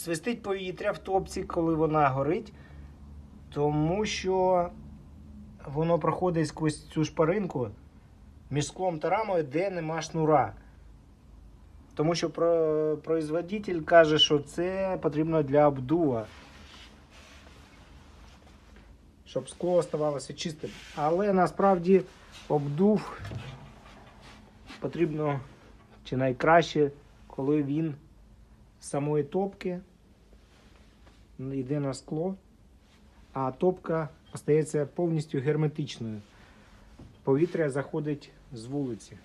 свистить повітря в топці, коли вона горить, тому що воно проходить сквозь цю шпаринку між склом та рамою, де нема шнура. Тому що производитель каже, що це потрібно для обдува, щоб скло оставалося чистим. Але насправді обдув потрібно, чи найкраще, коли він з самої топки йде на скло, а топка остається повністю герметичною. Повітря заходить з вулиці.